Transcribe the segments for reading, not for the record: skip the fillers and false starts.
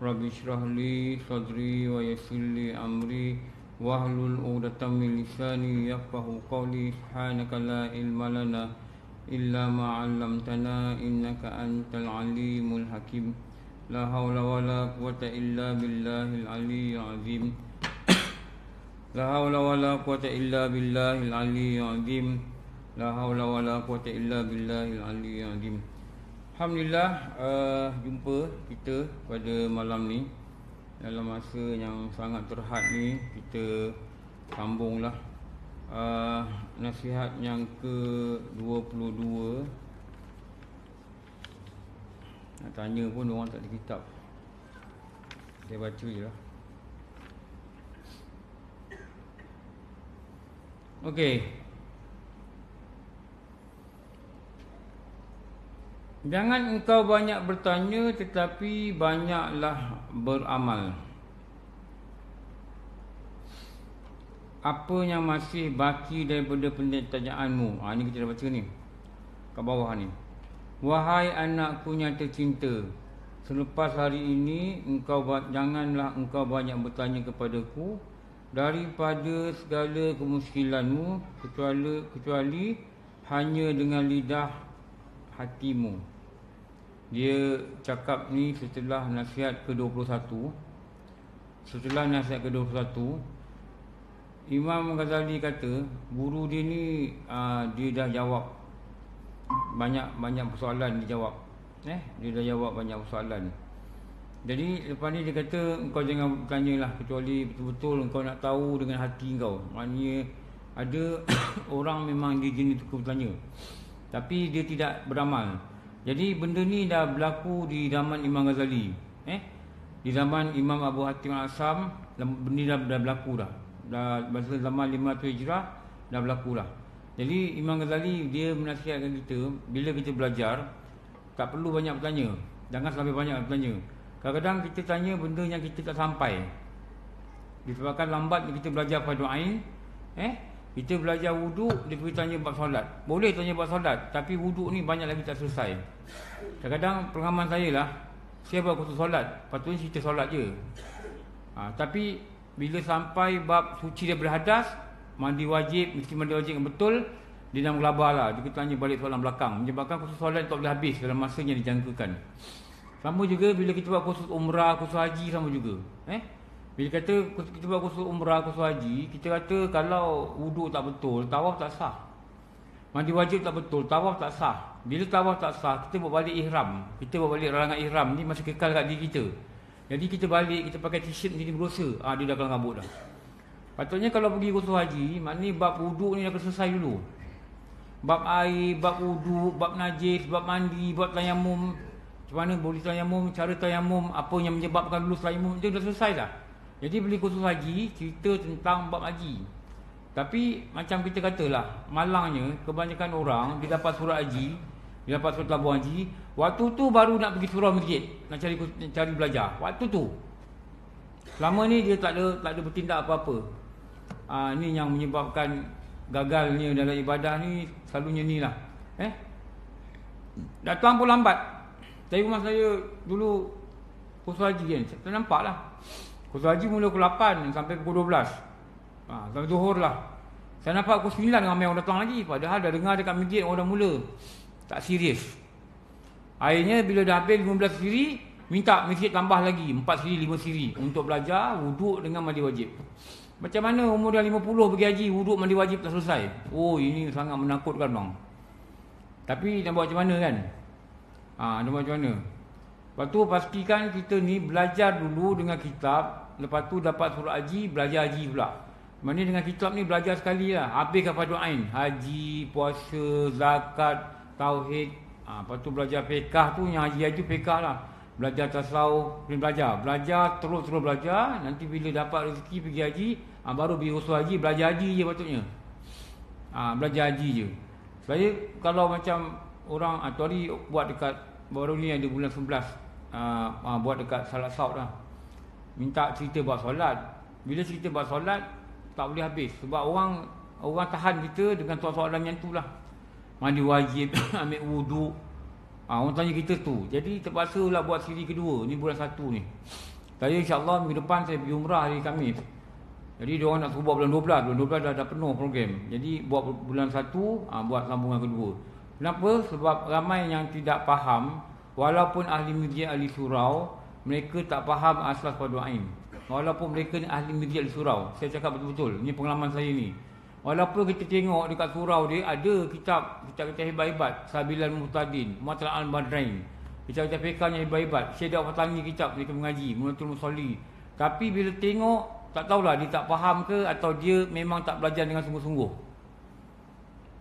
Rabbi shrah li sadri wa yassir li amri wahlul 'uqdatam min lisani yafqahu qawli. Subhanaka la ilma lana illa ma 'allamtana innaka antal alimul hakim. La haula wala quwwata illa billahil aliyyil azim. La haula wala quwwata illa billahil aliyyil azim. La haula wala quwwata illa billahil aliyyil azim. Alhamdulillah, jumpa kita pada malam ni. Dalam masa yang sangat terhad ni, kita sambunglah nasihat yang ke-22. Nak tanya pun orang tak ada kitab, saya baca je lah. Okey, jangan engkau banyak bertanya, tetapi banyaklah beramal. Apa yang masih baki daripada pertanyaanmu? Ini kita dah baca ni, kat bawah ni. Wahai anakku yang tercinta, selepas hari ini janganlah engkau banyak bertanya kepadaku daripada segala kemuskilanmu, kecuali hanya dengan lidah hatimu. Dia cakap ni setelah nasihat ke-21. Setelah nasihat ke-21, Imam Ghazali kata guru dia ni dia dah jawab banyak persoalan dijawab. Dia dah jawab banyak persoalan. Jadi lepas ni dia kata engkau jangan bertanyalah kecuali betul-betul engkau nak tahu dengan hati engkau. Maknanya ada orang memang dia jenis tukar bertanya, tapi dia tidak beramal. Jadi benda ni dah berlaku di zaman Imam Ghazali. Di zaman Imam Abu Hatim Al-Asam, benda dah berlaku dah. Masa zaman 500 Hijrah dah berlaku dah. Jadi Imam Ghazali dia menasihatkan kita, bila kita belajar tak perlu banyak bertanya. Jangan sampai banyak bertanya. Kadang-kadang kita tanya benda yang kita tak sampai. Disebabkan lambat kita belajar fardu ain. Kita belajar wuduk, dia pergi tanya bab solat. Boleh tanya bab solat, tapi wuduk ni banyak lagi tak selesai. Kadang-kadang pengalaman saya lah, saya buat kursus solat, patutnya cerita solat je. Tapi bila sampai bab suci daripada hadas, mandi wajib, mesti mandi wajib yang betul, dia dah mengelabar lah. Dia tanya balik soalan belakang, menyebabkan kursus solat tak boleh habis dalam masa yang dijangkakan. Sama juga bila kita buat kursus umrah, kursus haji, sama juga. Bila kata kita buat kursus umrah, kursus haji, kita kata kalau wuduk tak betul, tawaf tak sah. Mandi wajib tak betul, tawaf tak sah. Bila tawaf tak sah, kita buat balik ihram. Kita buat balik larangan ihram ni masih kekal kat diri kita. Jadi kita balik, kita pakai t-shirt jadi berdosa. Dia dah kelang kabut dah. Patutnya kalau pergi kursus haji, maknanya bab wuduk ni dah selesai dulu. Bab air, bab wuduk, bab najis, bab mandi, bab tayamum. Macam mana boleh tayamum, cara tayamum, apa yang menyebabkan dulu tayamum, dia dah selesai dah. Jadi beli kursus haji, cerita tentang bab haji. Tapi macam kita katalah, malangnya kebanyakan orang dia dapat surat haji, dia dapat surat tabung haji, waktu tu baru nak pergi surau masjid, nak cari belajar. Waktu tu. Selama ni dia tak ada bertindak apa-apa. Ni yang menyebabkan gagalnya dalam ibadah ni, selalunya ni lah. Datang pun lambat. Tapi rumah saya dulu kursus haji kan, saya nampak lah. Kursus haji mula pukul 8 sampai pukul 12. Sampai zuhur lah. Saya nampak pukul 9 ramai orang datang lagi. Padahal dah dengar dekat masjid orang dah mula tak serius. Akhirnya bila dah habis 15 siri, minta masjid tambah lagi 4 siri, 5 siri untuk belajar wuduk dengan mandi wajib. Macam mana umur dah 50 pergi haji, wuduk mandi wajib tak selesai? Ini sangat menakutkan bang. Tapi nak buat macam mana kan? Nak buat macam mana? Lepas tu pastikan kita ni belajar dulu dengan kitab. Lepas tu dapat surat haji, belajar haji pula. Maksudnya dengan kitab ni belajar sekali lah. Habiskan fardu ain, haji, puasa, zakat, tauhid. Lepas tu belajar fiqah tu, yang haji-haji fiqah lah. Belajar tasawuf, belajar terus belajar. Nanti bila dapat rezeki pergi haji, baru pergi kursus haji, belajar haji je patutnya. Belajar haji je. Saya kalau macam orang tu hari buat dekat baru ni ada bulan 11, buat dekat Salat Saud lah. Minta cerita buat solat. Bila cerita buat solat tak boleh habis. Sebab orang tahan kita dengan soalan yang tu lah. Mandi wajib, ambil wuduk, Orang tanya kita tu. Jadi terpaksa lah buat siri kedua. Ni bulan 1 ni. Saya insyaAllah minggu depan saya pergi umrah hari Khamis. Jadi diorang nak suruh buat bulan 12. Bulan 12 dah penuh program. Jadi buat bulan 1, buat sambungan kedua. Kenapa? Sebab ramai yang tidak faham. Walaupun ahli masjid, ahli surau, mereka tak faham asas fardu ain. Walaupun mereka ni ahli masjid, ahli surau. Saya cakap betul-betul. Ni pengalaman saya ni. Walaupun kita tengok dekat surau dia ada kitab hebat-hebat, Sabilal Muhtadin, Mu'tal al-Badrain, kitab-kitab fiqh yang hebat-hebat. Syekh Dawud Fatani kitab mereka mengaji, Munatul Musalli. Tapi bila tengok, tak tahulah dia tak faham ke atau dia memang tak belajar dengan sungguh-sungguh.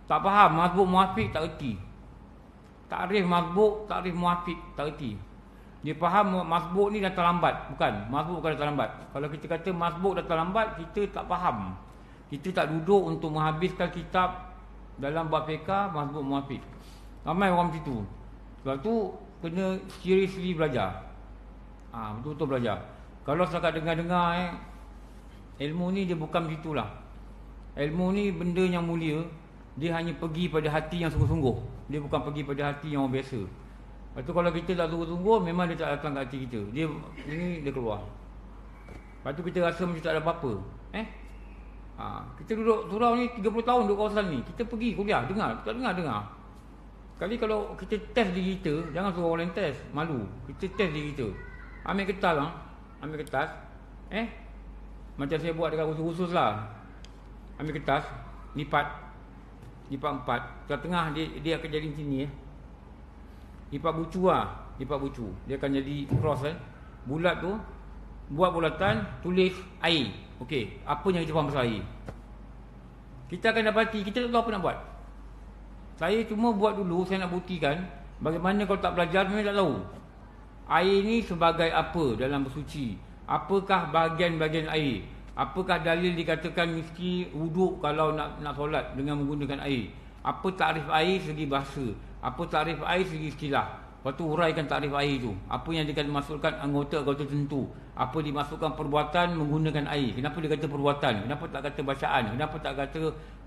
Tak faham, mazbuk muafiq tak erti. Takrif mazbuk, takrif muafiq tak erti. Dia faham mazbuk ni datang lambat. Bukan, mazbuk bukan datang lambat. Kalau kita kata mazbuk datang lambat, kita tak faham. Kita tak duduk untuk menghabiskan kitab dalam bab fiqh mazbuk muafiq. Ramai orang macam tu. Sebab tu kena seriously belajar. Betul-betul belajar. Kalau setakat dengar-dengar ilmu ni dia bukan begitulah. Ilmu ni benda yang mulia. Dia hanya pergi pada hati yang sungguh-sungguh. Dia bukan pergi pada hati yang orang biasa. Lepas tu kalau kita tak sungguh-sungguh, memang dia tak datang kat hati kita. Dia keluar. Lepas tu kita rasa macam tak ada apa-apa. Kita duduk surau ni 30 tahun duduk kawasan ni. Kita pergi kuliah, dengar. Tak dengar. Kali kalau kita test diri kita, jangan suruh orang lain test, malu. Kita test diri kita. Ambil kertas Ambil kertas. Macam saya buat dekat khusus-khusus lah. Ambil kertas, lipat 4. Tengah-tengah dia akan jadi macam ni. Lipat bucu lipat bucu. Dia akan jadi cross bulat tu. Buat bulatan, tulis air. Okey, apa yang kita faham pasal air? Kita akan dapati, kita tak tahu apa nak buat. Saya cuma buat dulu, saya nak buktikan bagaimana kalau tak belajar, memang tak tahu. Air ni sebagai apa dalam bersuci? Apakah bahagian-bahagian air? Apakah dalil dikatakan mesti wuduk kalau nak solat dengan menggunakan air? Apa takrif air segi bahasa? Apa takrif air segi istilah? Lepas tu uraikan takrif air tu. Apa yang dimasukkan anggota-anggota tertentu. Apa dimasukkan perbuatan menggunakan air. Kenapa dia kata perbuatan? Kenapa tak kata bacaan? Kenapa tak kata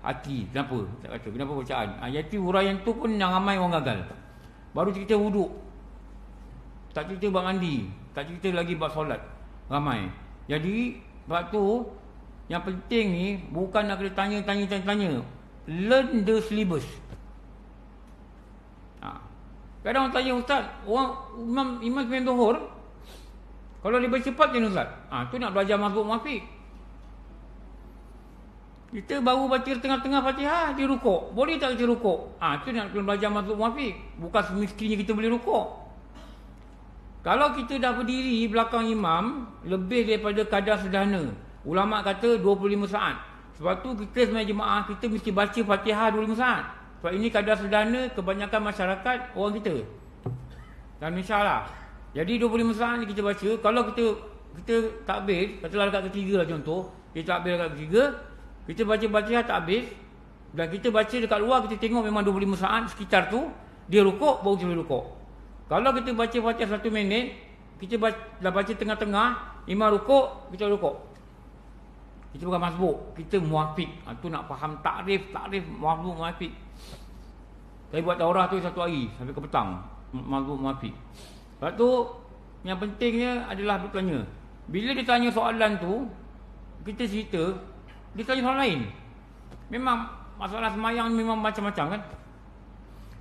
hati? Kenapa tak kata? Kenapa bacaan? Jadi uraian tu pun yang ramai orang gagal. Baru cerita wuduk. Tak cerita bab mandi. Tak cerita lagi bab solat. Ramai. Jadi sebab tu yang penting ni bukan nak kena tanya. Learn the syllabus. Kadang orang tanya, ustaz, orang imam sembahyang zuhur, kalau dia bercepat macam mana ustaz? Tu nak belajar mazbuk muafiq. Kita baru baca tengah-tengah Fatihah, dia rukuk. Boleh tak kita rukuk? Tu nak kena belajar mazbuk muafiq. Bukan semestinya kita boleh rukuk. Kalau kita dah berdiri belakang imam lebih daripada kadar sederhana, ulama kata 25 saat. Sebab tu kita sebagai jemaah, kita mesti baca Fatihah 25 saat. Sebab ini kadar sederhana kebanyakan masyarakat orang kita dan Malaysia lah. Jadi 25 saat ni kita baca. Kalau kita tak habis, katalah dekat ketiga lah contoh, kita tak habis dekat ketiga, kita baca tak habis, dan kita baca dekat luar, kita tengok memang 25 saat sekitar tu, dia rukuk, baru kita boleh rukuk. Kalau kita baca Fatihah 1 minit, kita dah baca tengah-tengah, imam rukuk, kita rukuk. Kita bukan mazbuk, kita muafiq. Tu nak faham takrif mazbuk muafiq. Saya buat daurah tu 1 hari sampai ke petang, mazbuk muafiq. Lepas tu yang pentingnya adalah bertanya. Bila dia tanya soalan tu, kita cerita, dia tanya soalan lain. Memang masalah semayang memang macam-macam kan.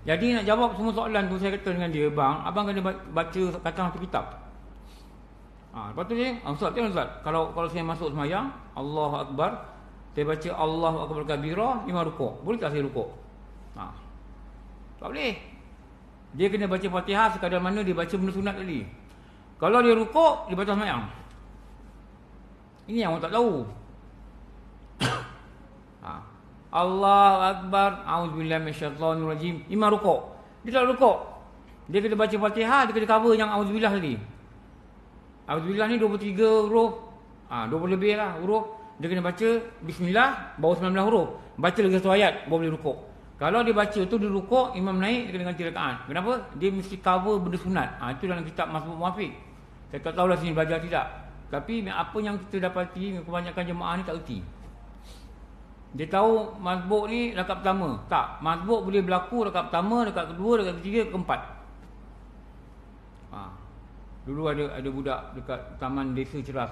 Jadi nak jawab semua soalan tu, saya kata dengan dia, bang, abang kena baca kata satu kitab. Lepas tu dia, ustaz, tengok ustaz, kalau saya masuk semayang, Allahu Akbar, saya baca Allahu Akbar kabira, imam rukuk. Boleh tak saya rukuk? Tak boleh. Dia kena baca Fatihah sekadar mana dia baca benda sunat tadi. Kalau dia rukuk, dia baca semayang. Ini yang orang tak tahu. Allahu Akbar, a'udzubillahi minasyaitonirrajim, imam rukuk. Dia tak rukuk. Dia kena baca Fatihah, dia kena cover yang a'udzubillah tadi. A'udzubillah ni 23 huruf. 20 lebih lah huruf. Dia kena baca bismillah, baru 19 huruf. Baca lagi satu ayat, baru boleh rukuk. Kalau dia baca tu, dia rukuk, imam naik, dia kena ganti rakaat. Kenapa? Dia mesti cover benda sunat. Itu dalam kitab mazbuk muafiq. Saya tak tahulah sini belajar tidak. Tapi apa yang kita dapati, kebanyakan jemaah ni tak erti. Dia tahu mazbuk ni rakaat pertama. Tak, mazbuk boleh berlaku rakaat pertama, rakaat kedua, rakaat ketiga, keempat. Dulu ada budak dekat Taman Desa Ceras.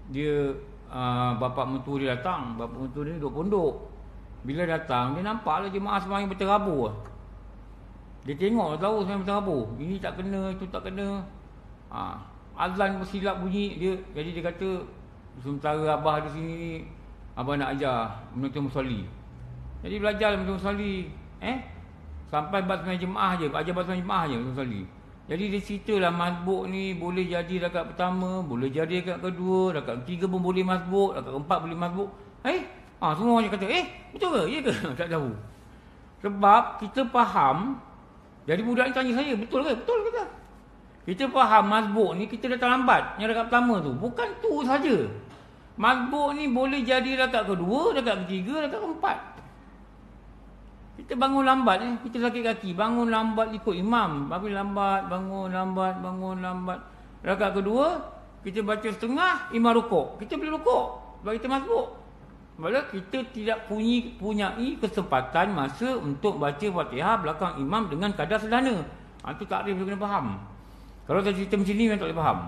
Dia bapa mentua dia datang. Bapa mentua dia duduk pondok. Bila datang, dia nampaklah jemaah sembahyang berterabur. Dia tengok tahu sembahyang berterabur. Ini tak kena, itu tak kena. Azan bersilap bunyi dia. Jadi dia kata, sementara abah di sini ni, abah nak ajar menonton musolli. Jadi belajar menonton musolli. Sampai bab sembahyang jemaah je, ajar bab sembahyang jemaah je menonton musolli. Jadi dia ceritalah masbuk ni boleh jadi rakaat pertama, boleh jadi rakaat kedua, rakaat ketiga pun boleh masbuk, rakaat keempat boleh masbuk. Semua orang kata, betul ke? Ya ke? Tak tahu. Sebab kita faham. Jadi budak ni tanya saya, betul ke? Betul ke tak? Kita faham masbuk ni kita datang lambat. Yang rakaat pertama tu. Bukan tu saja. Masbuk ni boleh jadi rakaat kedua, rakaat ketiga, rakaat keempat. Kita bangun lambat kita sakit kaki, bangun lambat ikut imam, bangun lambat. Rakaat kedua, kita baca setengah, imam rukuk. Kita boleh rukuk, sebab kita masbuk. Sebab kita tidak punyai kesempatan masa untuk baca Fatihah belakang imam dengan kadar sederhana. Itu takrif dia kena faham. Kalau saya cerita macam ni memang tak boleh faham.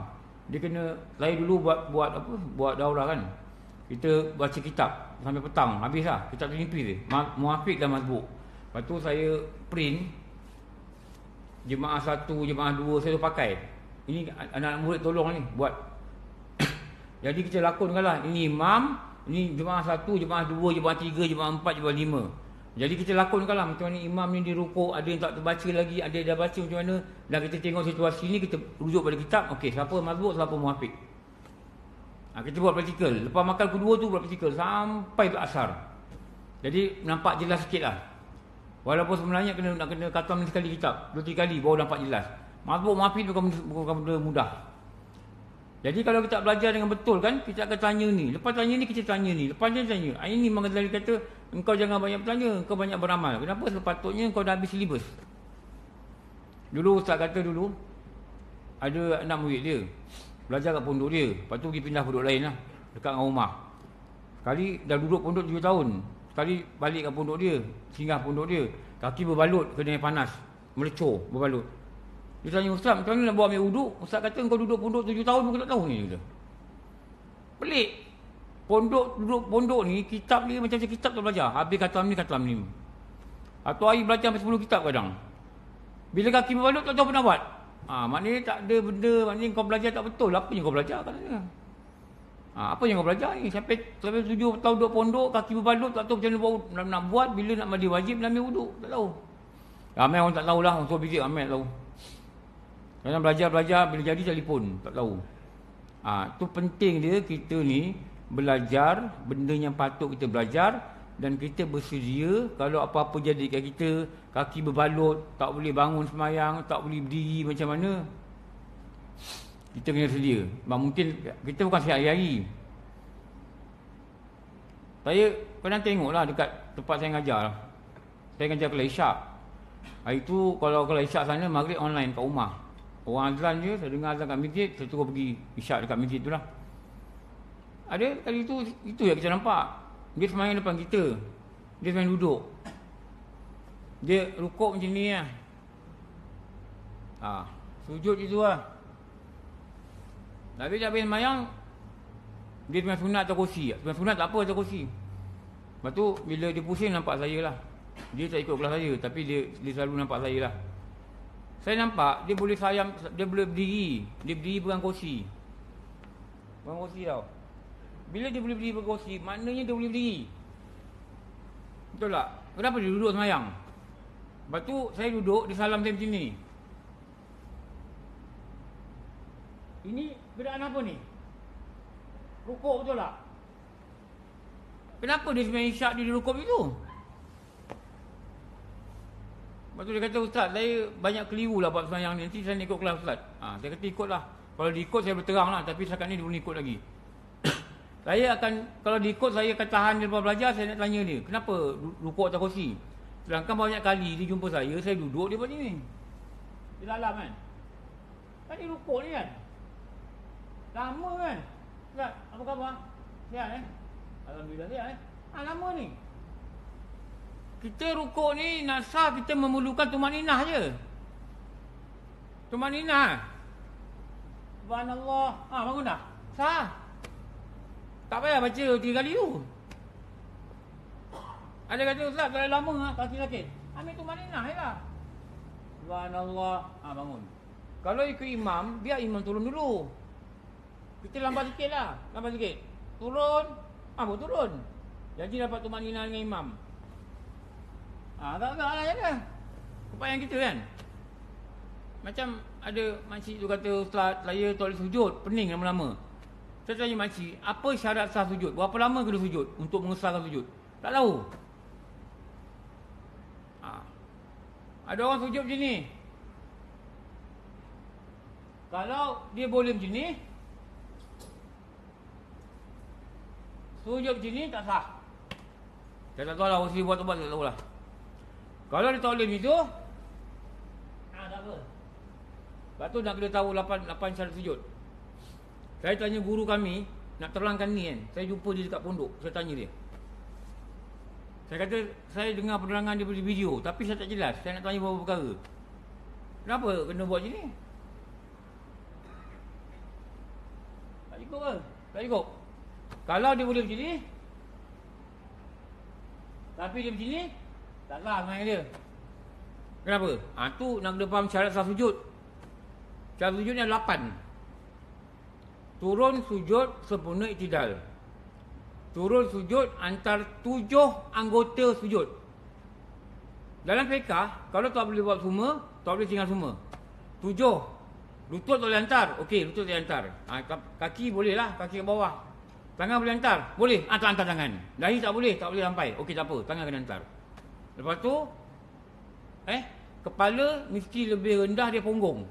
Dia kena, saya dulu buat daurah kan. Kita baca kitab sampai petang, habis lah. Kitab tu nipis dia, Muafiq dan Masbuk. Lepas tu saya print jemaah 1, jemaah 2 saya tu pakai. Ini anak-anak murid tolong ni buat. Jadi kita lakonkan lah. Ini imam, ini jemaah 1, jemaah 2, jemaah 3, jemaah 4, jemaah 5. Jadi kita lakonkan lah macam mana imam ni dirukuk, ada yang tak terbaca lagi, ada yang dah baca macam mana. Dan kita tengok situasi ni, kita rujuk pada kitab. Okey, siapa Masbuk, siapa Muafiq. Kita buat praktikal. Lepas makan kedua tu buat praktikal sampai ke asar. Jadi nampak jelas sikit lah. Walaupun sebenarnya nak kena khatam sekali kitab, 2-3 kali baru nampak jelas. Masbuk Muafiq bukan benda mudah. Jadi kalau kita belajar dengan betul kan, kita akan tanya ni. Lepas tanya ni, kita tanya ni. Lepas dia tanya. Ini Imam Ghazali kata, engkau jangan banyak bertanya, engkau banyak beramal. Kenapa? Sepatutnya engkau dah habis silibus. Dulu Ustaz kata dulu, ada anak murid dia, belajar kat pondok dia. Lepas tu pergi pindah pondok lain lah, dekat dengan rumah. Sekali dah duduk pondok 7 tahun. Sekali balik kat pondok dia, singgah pondok dia. Kaki berbalut kena air panas, melecur berbalut. Dia tanya, Ustaz, macam mana nak buat ambil uduk? Ustaz kata, engkau duduk pondok 7 tahun pun tak tahu ni. Dia pelik. Duduk pondok ni, kitab ni macam kitab tak belajar. Habis khatam ni. Atau hari belajar sampai 10 kitab kadang. Bila kaki berbalut, tak tahu apa nak buat. Maknanya tak ada benda, maknanya kau belajar tak betul. Apa yang kau belajar katanya? Apa yang kau belajar ni? Sampai 7 tahun duduk pondok, kaki berbalut, tak tahu macam mana nak buat. Bila nak mandi wajib, nak ambil uduk, tak tahu. Ramai orang tak tahulah, orang suruh fikir ramai tak tahu. Kadang belajar, bila jadi telefon, tak tahu. Tu penting dia, kita ni belajar benda yang patut kita belajar. Dan kita bersedia kalau apa-apa jadi kat kita, kaki berbalut, tak boleh bangun sembahyang, tak boleh berdiri macam mana, kita kena sedia. Mungkin kita bukan sihat hari-hari. Saya pernah tengoklah dekat tempat saya ngajar. Saya ngajar kelas Isyak. Hari tu kalau kelas Isyak sana, maghrib online kat rumah. Orang azan je, saya dengar azan kat masjid, saya terus pergi Isyak dekat masjid tu lah. Ada kali tu, itu yang kita nampak. Dia semayang depan kita. Dia semayang duduk. Dia rukuk macam ni lah. Sujud itu lah. Habis semayang, dia semayang sunat atau kursi. Semayang sunat tak apa atau kursi. Lepas tu bila dia pusing nampak saya lah. Dia tak ikut kelas saya, tapi dia selalu nampak saya lah. Saya nampak dia boleh sayang, dia boleh berdiri. Dia berdiri pegang kursi. Pegang kursi tau. Bila dia boleh berdiri berkursi, maknanya dia boleh berdiri. Betul tak? Kenapa dia duduk semayang? Lepas tu saya duduk, dia salam saya macam ni. Ini keadaan apa ni? Rukuk betul tak? Kenapa dia semayang isyak dia rukuk itu? Lepas tu dia kata, Ustaz, saya banyak keliru lah buat semayang ni. Nanti saya nak ikut kelas Ustaz. Saya kata ikutlah. Kalau diikut saya berterang lah. Tapi setakat ni dia boleh ikut lagi. Saya akan, kalau diikut saya akan tahan dia lepas belajar, saya nak tanya dia, kenapa rukuk atas kursi? Sedangkan banyak kali dia jumpa saya duduk dia buat ni. Dia dalam kan? Kan dia rukuk ni kan? Lama kan? Ustaz, apa khabar? Sihat Alhamdulillah sihat lama ni. Kita rukuk ni, nak sah kita memerlukan tumaninah je. Tumaninah. Subhanallah. Bangun dah. Sah. Tak payah baca 3 kali tu. Ada kata Ustaz, terlalu lama kaki sakit. Ambil tu maninah je lah. Subhanallah. Bangun. Kalau ikut imam, biar imam turun dulu. Kita lambat sikit lah. Lambat sikit. Turun. Baru turun. Jadi dapat tu maninah dengan imam. Agak-agak lah je lah. Kebayang kita kan. Macam ada makcik tu kata, Ustaz, saya tak boleh sujud. Pening lama-lama. Saya tanya makcik, apa syarat sah sujud? Berapa lama kena sujud untuk mengesahkan sujud? Tak tahu. Ada orang sujud macam ni. Kalau dia boleh macam ni, sujud macam ni tak sah. Saya tak tahu lah, Usri buat tak tahu lah. Kalau dia tak boleh macam tu, tak apa. Lepas tu nak kena tahu 8 syarat sujud. Saya tanya guru kami, nak terangkan ni kan. Saya jumpa dia dekat pondok, saya tanya dia. Saya kata, saya dengar penerangan dia di video, tapi saya tak jelas. Saya nak tanya beberapa perkara. Kenapa kena buat macam ni? Tak cukup ke? Tak cukup. Kalau dia boleh macam ni, tapi dia macam ni, tak sah sebenarnya dia. Kenapa? Tu nak kena faham syarat sah sujud. Syarat sujudnya 8. Turun sujud sempurna iktidal. Turun sujud antar 7 anggota sujud. Dalam fiqah, kalau tak boleh buat semua, tak boleh tinggal semua. 7. Lutut tak boleh hantar. Okey, lutut boleh hantar. Kaki boleh lah, kaki ke bawah. Tangan boleh hantar. Boleh, tak hantar tangan. Dahi tak boleh sampai. Okey, tak apa, tangan kena hantar. Lepas tu, kepala mesti lebih rendah dia punggung.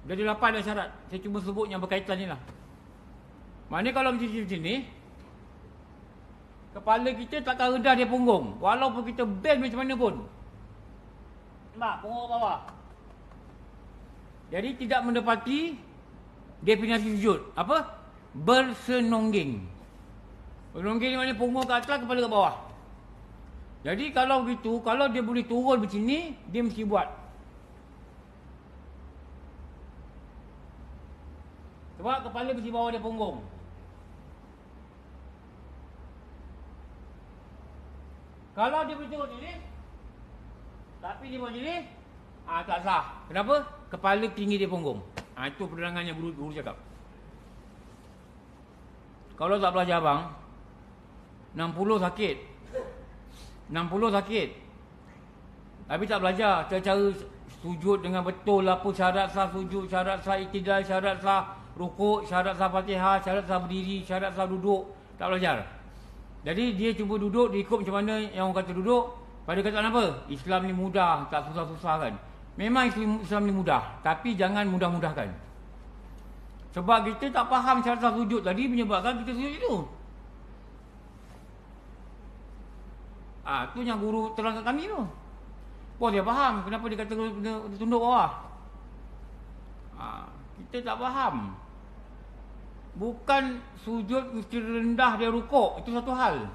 Jadi 8 dah syarat. Saya cuma sebut yang berkaitan ni lah. Maknanya kalau macam ni, kepala kita takkan rendah dia punggung. Walaupun kita bend macam mana pun. Nampak? Punggung bawah. Jadi tidak mendapati definisi sujud. Apa? Bersenongging. Bersenongging ni maknanya punggung ke atas, kepala ke bawah. Jadi kalau begitu, kalau dia boleh turun macam ni, dia mesti buat. Sebab kepala mesti bawah dia punggung. Kalau dia boleh turun macam ni, tapi dia buat macam ni, tak sah. Kenapa? Kepala tinggi dia punggung. Itu penerangan yang guru cakap. Kalau tak belajar abang, 60 sakit. 60 sakit. Tapi tak belajar cara sujud dengan betul, apa syarat sah sujud, syarat sah iktidal, syarat sah rukuk, syarat sah Fatihah, syarat sah berdiri, syarat sah duduk. Tak belajar. Jadi dia cuba duduk, dia ikut macam mana yang orang kata duduk. Pada kata apa? Islam ni mudah, tak susah-susah kan. Memang Islam ni mudah, tapi jangan mudah-mudahkan. Sebab kita tak faham syarat sah sujud tadi menyebabkan kita sujud itu. Tu yang guru terangkan kami tu. Dia faham kenapa dia kata kena tunduk bawah. Kita tak faham. Bukan sujud mesti rendah dia rukuk. Itu satu hal.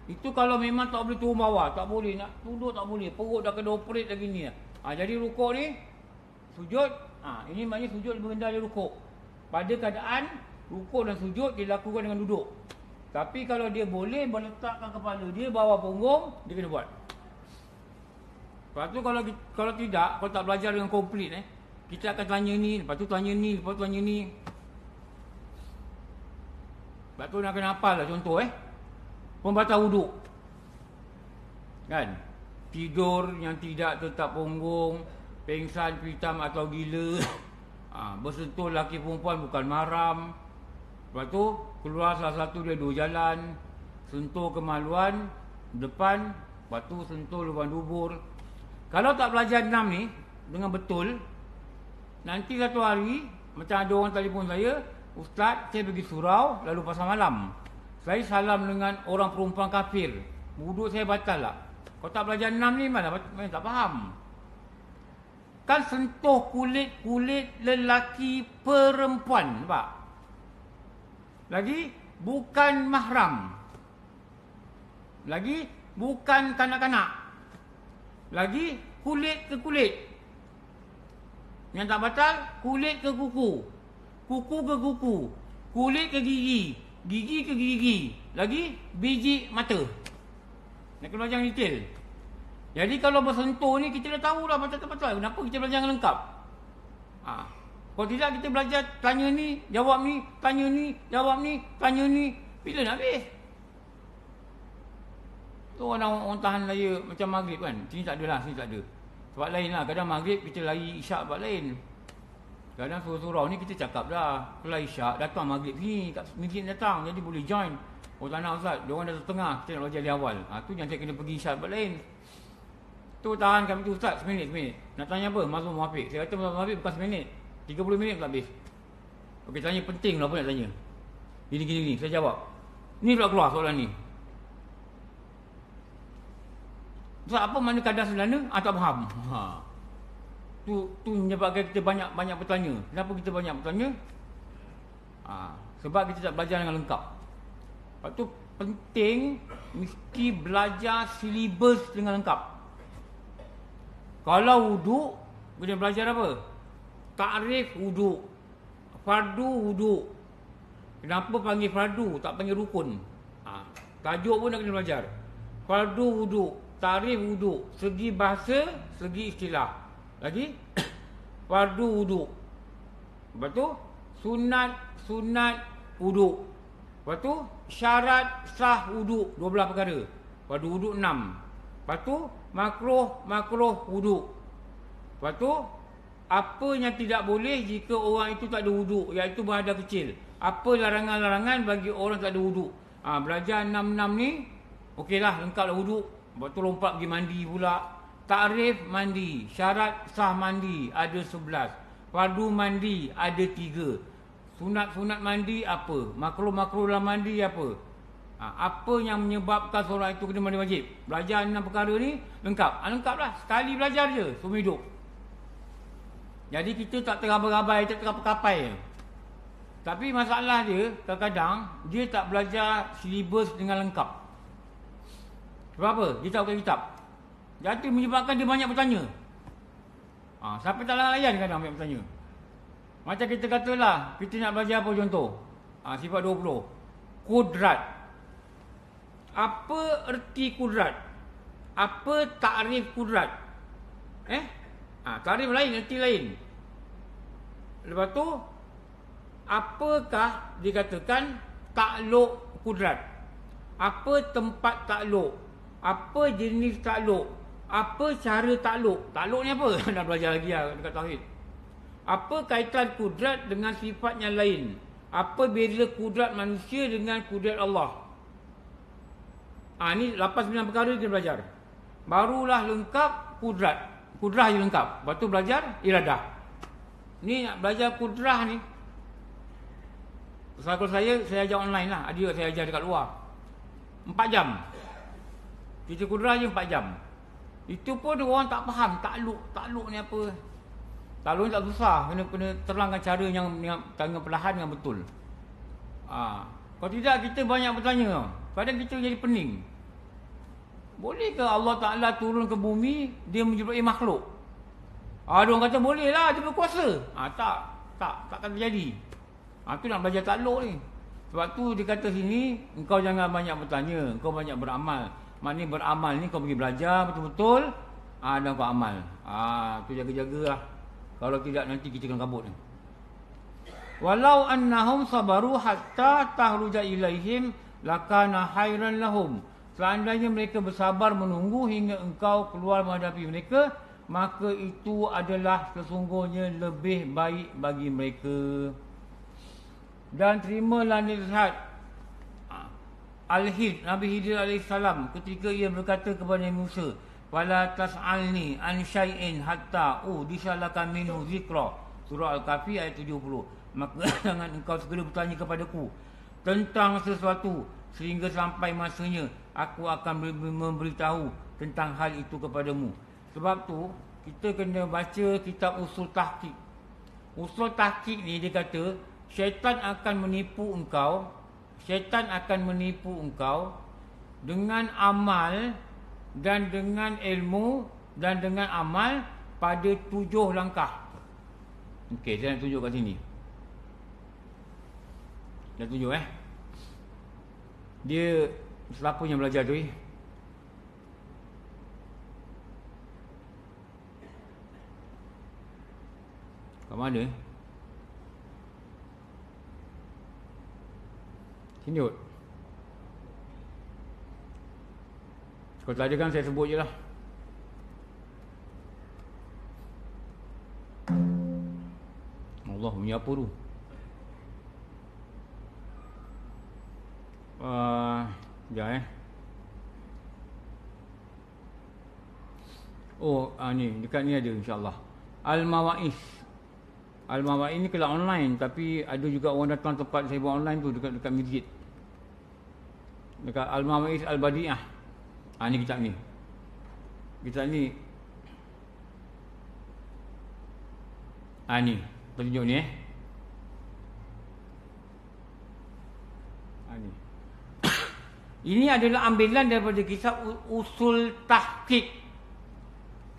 Itu kalau memang tak boleh turun bawah. Tak boleh. Nak tunduk tak boleh. Perut dah kena operate lagi ni. Jadi rukuk ni, sujud. Ini maknanya sujud lebih rendah dia rukuk. Pada keadaan rukuk dan sujud dilakukan dengan duduk. Tapi kalau dia boleh meletakkan kepala dia bawah punggung, dia kena buat. Lepas tu kalau tidak, kalau tak belajar dengan komplit, kita akan tanya ni, lepas tu tanya ni, lepas tu tanya ni. Lepas tu nak kena hafal lah contoh pembatal wuduk. Kan? Tidur yang tidak tetap punggung, pengsan, pitam atau gila. Bersentuh lelaki perempuan bukan mahram. Lepas tu keluar salah satu dia 2 jalan. Sentuh kemaluan depan, lepas tu sentuh lubang dubur. Kalau tak belajar 6 ni dengan betul, nanti satu hari macam ada orang telefon saya, Ustaz, saya pergi surau lalu pasar malam, saya salam dengan orang perempuan kafir, wuduk saya batal tak? Kalau tak belajar 6 ni mana tak faham. Kan sentuh kulit lelaki perempuan, nampak? Lagi bukan mahram. Lagi bukan kanak-kanak. Lagi kulit ke kulit. Yang tak batal, kulit ke kuku. kuku ke kuku, kulit ke gigi, gigi ke gigi, lagi biji mata. Nak kena belajar detail. Jadi kalau bersentuh ni kita dah tahulah betul-betul kenapa kita belajar dengan lengkap. Kalau tidak kita belajar tanya ni, jawab ni, tanya ni, jawab ni, tanya ni, bila nak habis? Tu orang tahan raya macam maghrib kan. Sini tak ada lah, sini tak ada. Sebab lain lah, kadang maghrib kita lari isyak sebab lain. Kadang surau-surau ni kita cakap dah, kalau isyak datang maghrib ni, kat masjid datang, jadi boleh join. Oh tak nak Ustaz, diorang dah setengah, kita nak belajar dari awal. Tu yang saya kena pergi isyak sebab lain. Tu tahan kami tu Ustaz, seminit. Nak tanya apa? Mazmum Muafiq. Saya kata Mazmum Muafiq bukan seminit, 30 minit tak habis. Okey, tanya penting lah apa nak tanya. Gini, saya jawab. Ni pula keluar soalan ni. Ustaz, apa makna kadar sederhana? Tak faham. Tu menyebabkan kita banyak bertanya. Kenapa kita banyak bertanya? Sebab kita tak belajar dengan lengkap. Lepas tu penting mesti belajar silibus dengan lengkap. Kalau wuduk, kena belajar apa? Takrif wuduk, fardu wuduk. Kenapa panggil fardu, tak panggil rukun? Tajuk pun nak kena belajar. Fardu wuduk, takrif wuduk, segi bahasa, segi istilah. Lagi fardu wuduk. Lepas tu sunat wuduk. Lepas tu syarat sah wuduk 12 perkara. Fardu wuduk 6. Lepas tu makruh wuduk. Lepas tu apa yang tidak boleh jika orang itu tak ada wuduk, iaitu berhadas kecil. Apa larangan-larangan bagi orang tak ada wuduk. Belajar 6 ni okeylah, lengkaplah wuduk. Lepas tu lompat pergi mandi pula. Takrif mandi, syarat sah mandi ada 11. Fardu mandi ada 3. Sunat mandi apa? Makruh dalam mandi apa? Apa yang menyebabkan seorang itu kena mandi wajib? Belajar 6 perkara ni lengkap. Lengkaplah, sekali belajar je seumur hidup. Jadi kita tak terabai-rabai, tak terkapai-kapai. Tapi masalah dia, kadang-kadang dia tak belajar silibus dengan lengkap. Sebab apa? Dia tak buka kitab. Jadi menyebabkan dia banyak bertanya. Sampai tak layan kadang banyak bertanya. Macam kita katalah, kita nak belajar apa contoh? Sifat 20. Kudrat. Apa erti kudrat? Apa takrif kudrat? Takrif lain, erti lain. Lepas tu, apakah dikatakan takluk kudrat? Apa tempat takluk? Apa jenis takluk? Apa cara takluk? Takluk ni apa? Nak belajar lagi lah dekat tauhid. Apa kaitan kudrat dengan sifat yang lain? Apa beza kudrat manusia dengan kudrat Allah? Ni 8-9 perkara kita belajar. Barulah lengkap kudrat. Kudrah je lengkap. Lepas tu belajar iradah. Ni nak belajar kudrah ni. Kalau saya ajar online lah. Ada saya ajar dekat luar. 4 jam. Kita kudrah je 4 jam. Itu pun orang tak faham. Takluk ni apa? Takluk ni tak susah. Kena terangkan cara yang dengan perlahan dengan betul. Kalau tidak kita banyak bertanya. Kadang kita jadi pening. Boleh ke Allah Ta'ala turun ke bumi, dia menyebabkan makhluk? Ada orang kata boleh lah, dia berkuasa. Takkan terjadi. Tu nak belajar takluk ni. Sebab tu dia kata sini, engkau jangan banyak bertanya, engkau banyak beramal. Maknanya beramal ni kau pergi belajar betul-betul, dan kau amal. Tu jaga-jaga lah. Kalau tidak nanti kita akan kabut ni. Walau annahum sabaru hatta tahruja ilaihim lakana khairan lahum. Seandainya mereka bersabar menunggu hingga engkau keluar menghadapi mereka, maka itu adalah sesungguhnya lebih baik bagi mereka. Dan terimalah nasihat Al-Hid, Nabi Hidir AS, ketika ia berkata kepada Musa, "Fala tas'alni an syai'in hatta disyalakan minhu zikra." Surah Al-Kahfi ayat 70. Maka jangan engkau segera bertanya kepadaku tentang sesuatu sehingga sampai masanya aku akan memberitahu tentang hal itu kepadamu. Sebab tu kita kena baca kitab Usul Tahqiq. Usul Tahqiq ni dia kata syaitan akan menipu engkau. Syaitan akan menipu engkau dengan amal dan dengan ilmu dan dengan amal pada 7 langkah. Okey, saya nak tunjuk kat sini. Dah tunjuk Dia siapa yang belajar tu kat mana sini kot. Kalau tak ada kan saya sebut je lah. Allah, bunyi apa tu? Sekejap Oh, ni dekat ni ada insya-Allah. Al-Mawa'is. Al-Mawa'is ni kalau online, tapi ada juga orang datang tempat saya buat online tu dekat masjid. Dekat Al-Mawa'is Al-Badi'ah. Ni kitab ni. Kitab ni. Ni, tunjuk ni ni. Ini adalah ambilan daripada kisah Usul Tahqiq.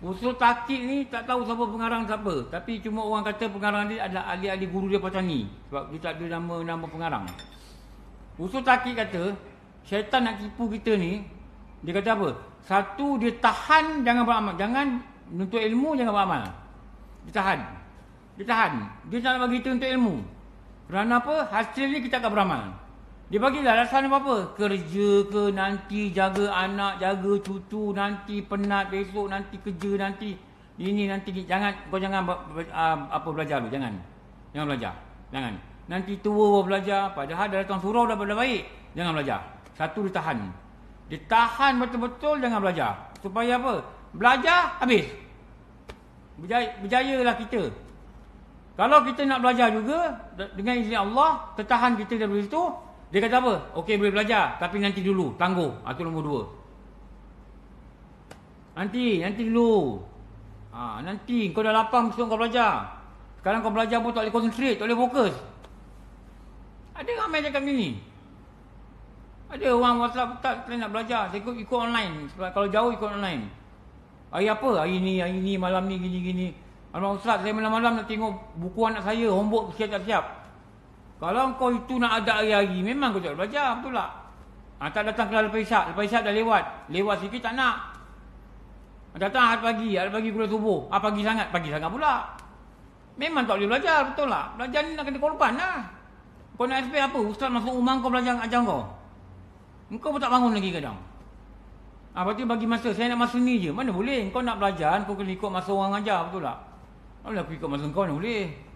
Usul Tahqiq ni tak tahu siapa pengarang siapa, tapi cuma orang kata pengarang dia adalah ahli-ahli guru dia Patani, sebab dia tak ada nama pengarang. Usul Tahqiq kata syaitan nak tipu kita ni, dia kata apa? Satu, dia tahan jangan beramal, jangan menuntut ilmu, jangan beramal. Dia tahan. Dia tak nak bagi kita untuk ilmu. Kerana apa? Hasilnya kita akan beramal. Dia bagilah alasan apa-apa. Kerja ke, nanti jaga anak, jaga cucu, nanti penat besok, nanti kerja, nanti ini, nanti ni. Kau jangan belajar dulu. Jangan belajar. Jangan. Nanti tua baru belajar. Padahal dah datang surau dah baik. Jangan belajar. Satu, ditahan. Ditahan betul-betul, jangan belajar. Supaya apa? Belajar, habis. Berjayalah kita. Kalau kita nak belajar juga, dengan izin Allah, tertahan kita dari situ. Dia kata apa? Okey, boleh belajar, tapi nanti dulu, tangguh. Itu nombor 2. Nanti dulu. Nanti kau dah lapang besok kau belajar. Sekarang kau belajar pun tak boleh concentrate, tak boleh fokus. Ada ramai cakap gini. Ada orang WhatsApp, tak nak belajar, saya ikut online. Sebab kalau jauh ikut online. Hari apa? Hari ni, malam ni, gini-gini. Alamak Ustaz, saya malam-malam nak tengok buku anak saya, homework siap-siap. Kalau kau itu nak ada hari-hari, memang kau tak belajar, betul tak? Tak datang kelas lepas isyak dah lewat sikit tak nak. Datang hari pagi kuliah subuh, pagi sangat pula. Memang tak boleh belajar, betul tak? Belajar ni nak kena korban lah. Kau nak expect apa? Ustaz masuk rumah kau belajar ajar kau. Engkau pun tak bangun lagi kadang. Lepas tu bagi masa, saya nak masa ni je. Mana boleh? Kau nak belajar, kau kena ikut masa orang ajar, betul tak? Tak boleh aku ikut masa kau, mana boleh?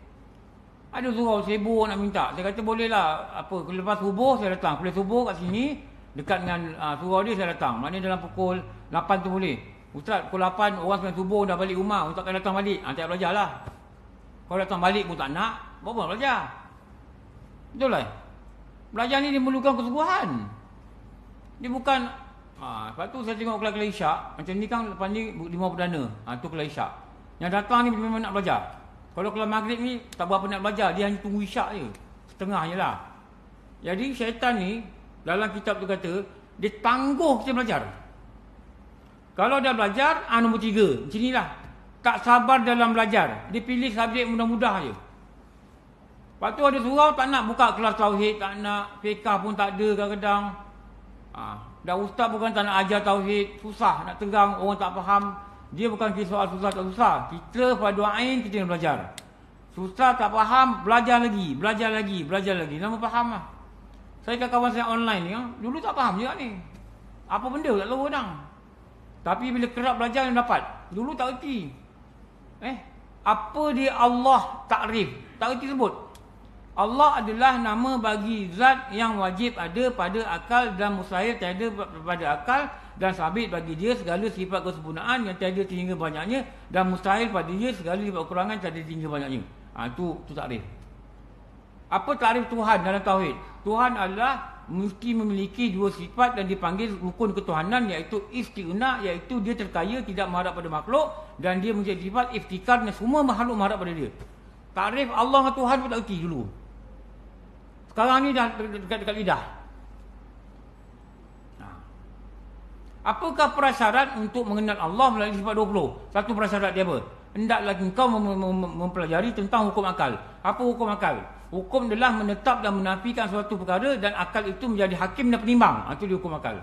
Ada surau sibuk nak minta. Saya kata boleh lah. Lepas subuh saya datang. Kuliah subuh kat sini. Dekat dengan surau dia saya datang. Maknanya dalam pukul 8 tu boleh. Ustaz pukul 8 orang sembilan subuh dah balik rumah. Ustaz akan datang balik. Tak belajar lah. Kalau datang balik pun tak nak. Bawa belajar. Betul lah. Belajar ni dia memerlukan kesungguhan. Dia bukan. Lepas tu saya tengok kelas isyak. Macam ni kan lepas ni 5 perdana. Tu kelas isyak. Yang datang ni memang nak belajar. Kalau kelas maghrib ni tak berapa nak belajar, dia hanya tunggu isyak je. Setengah je lah. Jadi syaitan ni dalam kitab tu kata dia tangguh kita belajar. Kalau dah belajar, nombor 3. Macam inilah. Tak sabar dalam belajar. Dia pilih subjek mudah-mudah je. Lepas tu ada surau tak nak buka kelas tauhid, tak nak fiqah pun tak ada kadang-kadang. Dah ustaz bukan tak nak ajar tauhid, susah nak tegang, orang tak faham. Dia bukan kisah soal susah tak susah. Kita pada ain kita nak belajar. Susah tak faham, belajar lagi. Lama faham lah. Saya kawan saya online ni, dulu tak faham juga ni. Apa benda tak tahu kadang. Tapi bila kerap belajar yang dapat. Dulu tak erti. Apa dia Allah takrif? Tak erti sebut. Allah adalah nama bagi zat yang wajib ada pada akal dan mustahil tiada pada akal, dan sabit bagi dia segala sifat kesempurnaan yang tiada tinggi banyaknya, dan mustahil pada dia segala sifat kekurangan tiada tinggi banyaknya. Itu takrif. Apa takrif Tuhan dalam tauhid? Tuhan adalah mesti memiliki 2 sifat dan dipanggil rukun ketuhanan, iaitu istighna, iaitu dia terkaya, tidak mengharap pada makhluk, dan dia menjadi sifat iftikar dan semua makhluk mengharap pada dia. Takrif Allah dengan Tuhan pun tak erti dulu. Sekarang ni dah dekat lidah. Apakah prasyarat untuk mengenal Allah melalui sifat 20? Satu prasyarat dia apa? hendaklah engkau mempelajari tentang hukum akal. Apa hukum akal? Hukum adalah menetap dan menafikan suatu perkara dan akal itu menjadi hakim dan penimbang. Itu dia hukum akal.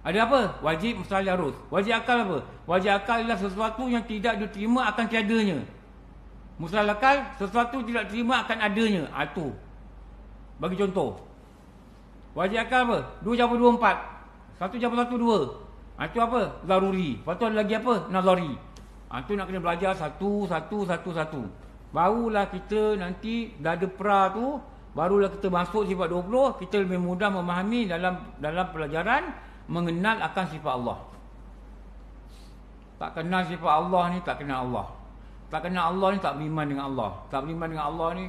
Ada apa? Wajib, mustahil, harus. Wajib akal apa? Wajib akal adalah sesuatu yang tidak diterima akan tiadanya. Mustahil akal, sesuatu tidak diterima akan adanya. Itu. Bagi contoh. Wajib akal apa? 2 campur 2, 4. 1 campur 1, 2. Itu apa? Zaruri. Lepas tu ada lagi apa? Nazari. Itu nak kena belajar satu. Barulah kita nanti dah ada pra tu, barulah kita masuk sifat 20, kita lebih mudah memahami dalam pelajaran mengenal akan sifat Allah. Tak kenal sifat Allah ni tak kenal Allah. Tak kenal Allah ni tak beriman dengan Allah. Tak beriman dengan Allah ni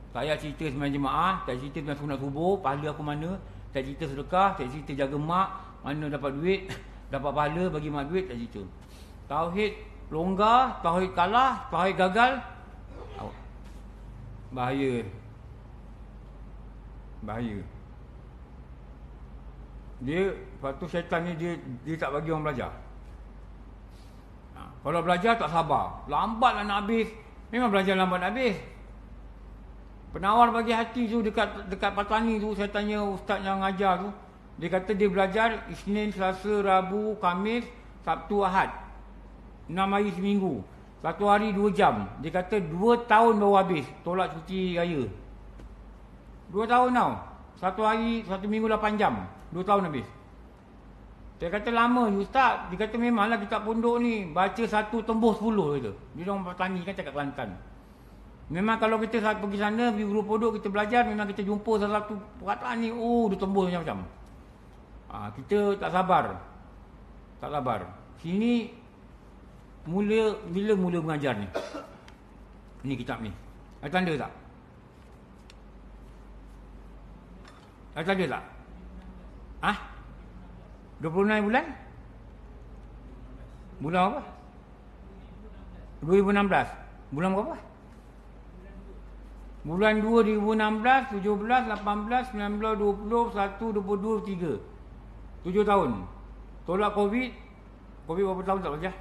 tak payah cerita sembahyang jemaah, tak cerita dengan sunat subuh, pahala aku mana, tak cerita sedekah, tak cerita jaga mak, mana dapat duit, dapat pahala bagi mak duit, tak cerita. Tauhid longgar, tauhid kalah, tauhid gagal. Bahaya. Lepas tu syaitan ni dia tak bagi orang belajar. Kalau belajar tak sabar, lambatlah nak habis. Memang belajar lambat nak habis. Penawar bagi hati tu dekat Patani tu, saya tanya ustaz yang ajar tu, dia kata dia belajar Isnin, Selasa, Rabu, Khamis, Sabtu, Ahad, 6 hari seminggu, 1 hari 2 jam. Dia kata 2 tahun baru habis. Tolak cuti raya 2 tahun tau. 1 hari, 1 minggu 8 jam, 2 tahun habis. Dia kata lama ni ustaz. Dia kata memanglah kitab pondok ni baca 1 tembus 10 kata. Dia orang Patani kan cakap Kelantan. Memang kalau kita pergi sana, pergi guru pondok, kita belajar, memang kita jumpa satu perkataan ni, dia tembus macam-macam. Kita tak sabar. Sini bila mula mengajar ni? Ni kitab ni. Ada tanda tak? Ada tanda tak? 26 bulan? Bulan apa? 2016. Bulan berapa? Bulan 2 2016, 17, 18, 19, 20, 1, 22, 23. 7 tahun. Tolak Covid. Covid berapa tahun tak belajar?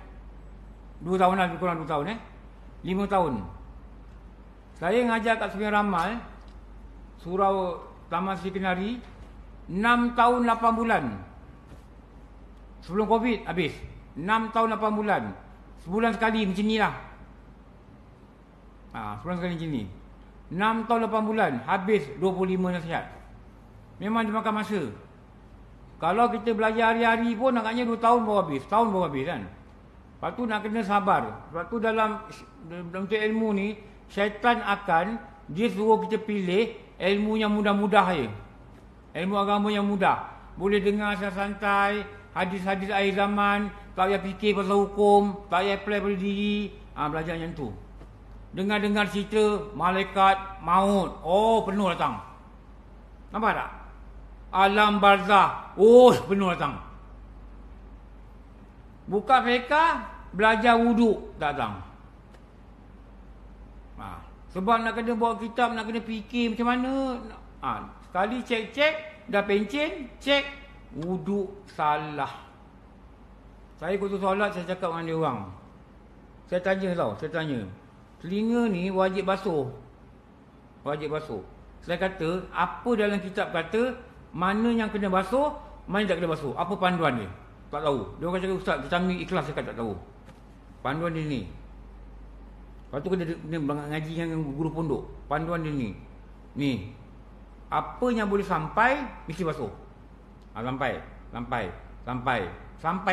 2 tahun lah, lebih kurang 2 tahun 5 tahun. Saya ngajar kat Sungai Ramal, Surau Taman Sri Kenari, 6 tahun 8 bulan. Sebelum Covid habis. 6 tahun 8 bulan. Sebulan sekali macam ni lah. Sebulan sekali macam ni. 6 tahun 8 bulan habis 25 nasihat. Memang dia makan masa. Kalau kita belajar hari-hari pun agaknya 2 tahun baru habis. Tahun baru habis kan. Lepas tu nak kena sabar. Sebab tu dalam untuk ilmu ni, syaitan akan dia suruh kita pilih ilmu yang mudah-mudah je. Ilmu agama yang mudah. Boleh dengar santai, hadis-hadis akhir zaman, tak payah fikir pasal hukum, tak payah apply pada diri. Belajar yang tu. Dengar-dengar cerita malaikat maut, penuh datang. Nampak tak? Alam barzah, penuh datang. Buka fiqah, belajar wuduk, tak datang. Sebab nak kena bawa kitab, nak kena fikir macam mana. Sekali cek-cek, dah pencen, cek, wuduk salah. Saya kutu solat, saya cakap dengan dia orang. Saya tanya. Telinga ni wajib basuh. Saya kata, apa dalam kitab kata, mana yang kena basuh, mana yang tak kena basuh. Apa panduan dia? Tak tahu. Dia orang cakap, ustaz, kita ambil ikhlas, saya kata tak tahu. Panduan dia ni. Lepas tu kena ngaji dengan guru pondok. Panduan dia ni. Ni. Apa yang boleh sampai, mesti basuh. Sampai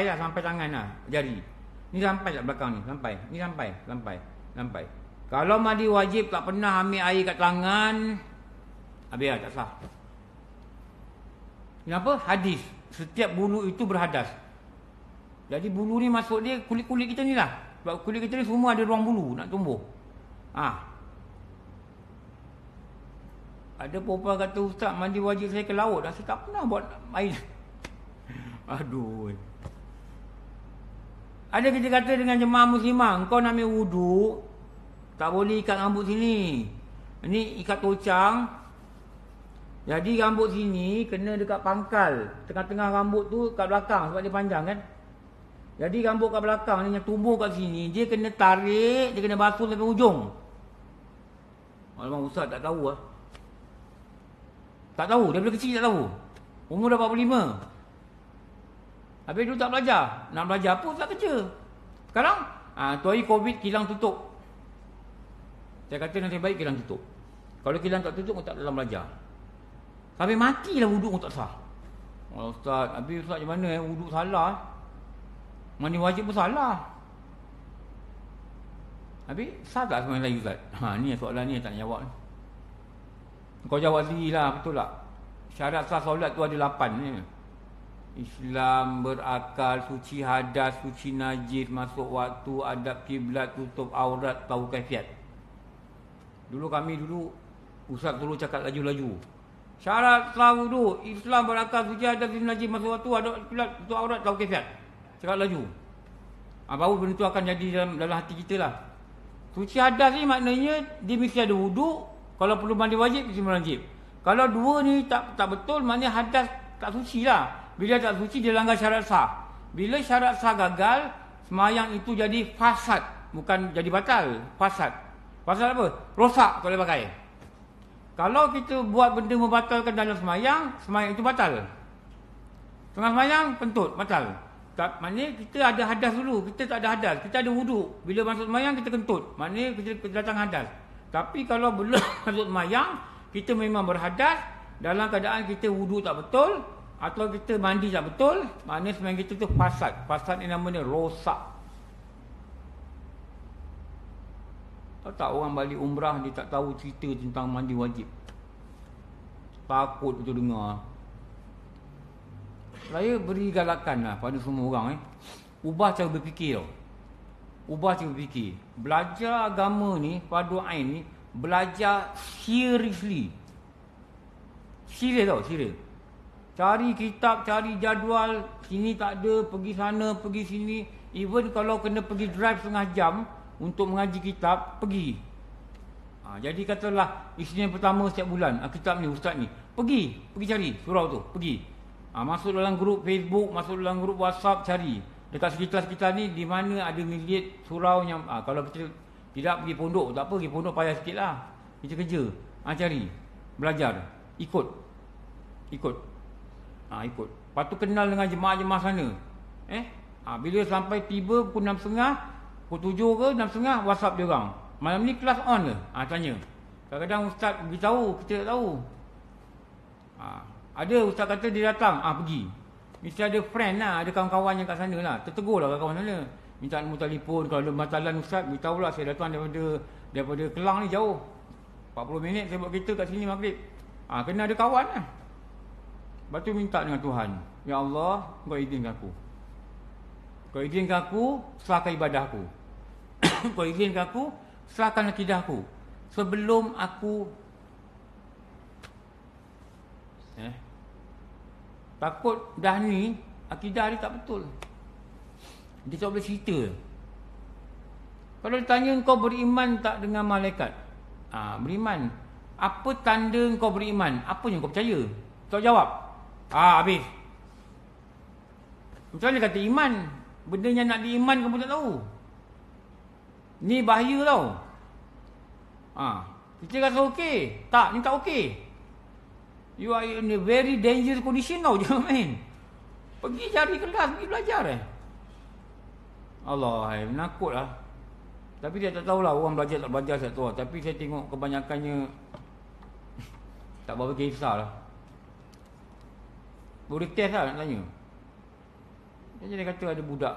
lah, sampai tangan lah, jari. Ni sampai tak belakang ni? Sampai. Ni sampai. Kalau mandi wajib tak pernah ambil air kat tangan, habis lah, tak sah. Kenapa? Hadis. Setiap bulu itu berhadas. Jadi bulu ni masuk dia kulit-kulit kita ni lah. Sebab kulit kita ni semua ada ruang bulu nak tumbuh. Ada perempuan kata, ustaz, mandi wajib saya ke laut. Saya tak pernah buat air. Aduh. Ada kita kata dengan jemaah muslimah, kau nak ambil wuduk, tak boleh ikat rambut sini. Ini ikat tocang. Jadi rambut sini kena dekat pangkal. Tengah-tengah rambut tu kat belakang sebab dia panjang kan. Jadi rambut kat belakang ni yang tumbuh kat sini, dia kena tarik, dia kena basuh sampai ujung. Alamak, ustaz tak tahu lah. Tak tahu, daripada kecil tak tahu. Umur dah 45. Habis dulu tak belajar. Nak belajar apa tak kerja. Sekarang, tu hari COVID kilang tutup. Saya kata nanti baik kilang tutup. Kalau kilang tak tutup, tak dalam belajar. Sampai matilah wuduk tak sah. Oh, ustaz, habis ustaz macam mana wuduk salah. Mandi wajib pun salah. Habis, sah tak sebenarnya lagi ustaz? Ni soalan ni yang tak nak jawab ni. Kau jawab sendirilah, betul tak? Syarat sah solat tu ada 8 ni. Islam, berakal, suci hadas, suci najis, masuk waktu, adab kiblat, tutup aurat, tahu kaifiat. Dulu ustaz dulu cakap laju-laju. Syarat sah wudu, Islam, berakal, suci hadas, suci najis, masuk waktu, adab kiblat, tutup aurat, tahu kaifiat. Cakap laju. Baru benda tu akan jadi dalam hati kita lah. Suci hadas ni maknanya dia mesti ada wudu. Kalau perlu mandi wajib, mesti mandi wajib. Kalau dua ni tak betul, maknanya hadas tak suci lah. Bila tak suci, dia langgar syarat sah. Bila syarat sah gagal, semayang itu jadi fasad. Bukan jadi batal, fasad. Fasad apa? Rosak kalau pakai. Kalau kita buat benda membatalkan dalam semayang itu batal. Tengah semayang, kentut, batal. Maknanya kita ada hadas dulu. Kita tak ada hadas, kita ada wuduk. Bila masuk semayang, kita kentut. Maknanya kita datang hadas. Tapi kalau belum masuk semayang, kita memang berhadas. Dalam keadaan kita wuduk tak betul, atau kita mandi tak betul, maknanya semayang kita tu fasad. Fasad ni namanya rosak. Tahu tak orang balik umrah, dia tak tahu cerita tentang mandi wajib. Takut betul dengar. Saya beri galakan lah pada semua orang. Ubah cara berfikir tau. Ubah cara berfikir. Belajar agama ni, fardu ain ni, belajar seriously. Serius tau, serius. Cari kitab, cari jadual. Sini tak ada, pergi sana, pergi sini. Even kalau kena pergi drive setengah jam untuk mengaji kitab, pergi. Jadi katalah Isnin pertama setiap bulan, kitab ni, ustaz ni, pergi cari surau tu, pergi. Masuk dalam grup Facebook, masuk dalam grup WhatsApp, cari. Dekat sekitar-sekitar ni, di mana ada milit surau yang... kalau kita tidak pergi pondok, tak apa, pergi pondok payah sikit lah. Kita kerja. Cari. Belajar. Ikut. Ikut. Lepas tu kenal dengan jemaah-jemaah sana. Bila sampai tiba pukul 6.30, pukul 7 ke 6.30, WhatsApp dia orang. Malam ni kelas on ke? Tanya. Kadang-kadang ustaz beritahu, kita tak tahu. Ada ustaz kata dia datang, pergi. Mesti ada friend lah, ada kawan-kawan yang kat sana lah. Tertegur lah kawan-kawan sana. Minta nombor telefon, kalau ada batalan ustaz, beritahu lah saya datang daripada Kelang ni jauh. 40 minit saya buat kereta kat sini maghrib. Kena ada kawan lah. Lepas tu minta dengan Tuhan. Ya Allah, kau izinkan aku. Kau izinkan aku, sahkan ibadah aku. Kau izinkan aku, sahkan akidah aku. Sebelum aku takut dah ni akidah dia tak betul. Dia tak boleh cerita. Kalau ditanya kau beriman tak dengan malaikat? Beriman. Apa tanda kau beriman? Apa yang kau percaya? Kau jawab. Habis. Macam mana kata iman? Benda yang nak diiman kamu tak tahu. Ni bahaya tau. Kita rasa okey. Tak, ni tak okey. You are in a very dangerous condition tau. Jangan main. Pergi cari kelas, pergi belajar Allah, menakut lah. Tapi dia tak tahulah orang belajar tak belajar saya tahu. Tapi saya tengok kebanyakannya tak berapa kisah lah. Boleh test lah nak tanya. Dia kata ada budak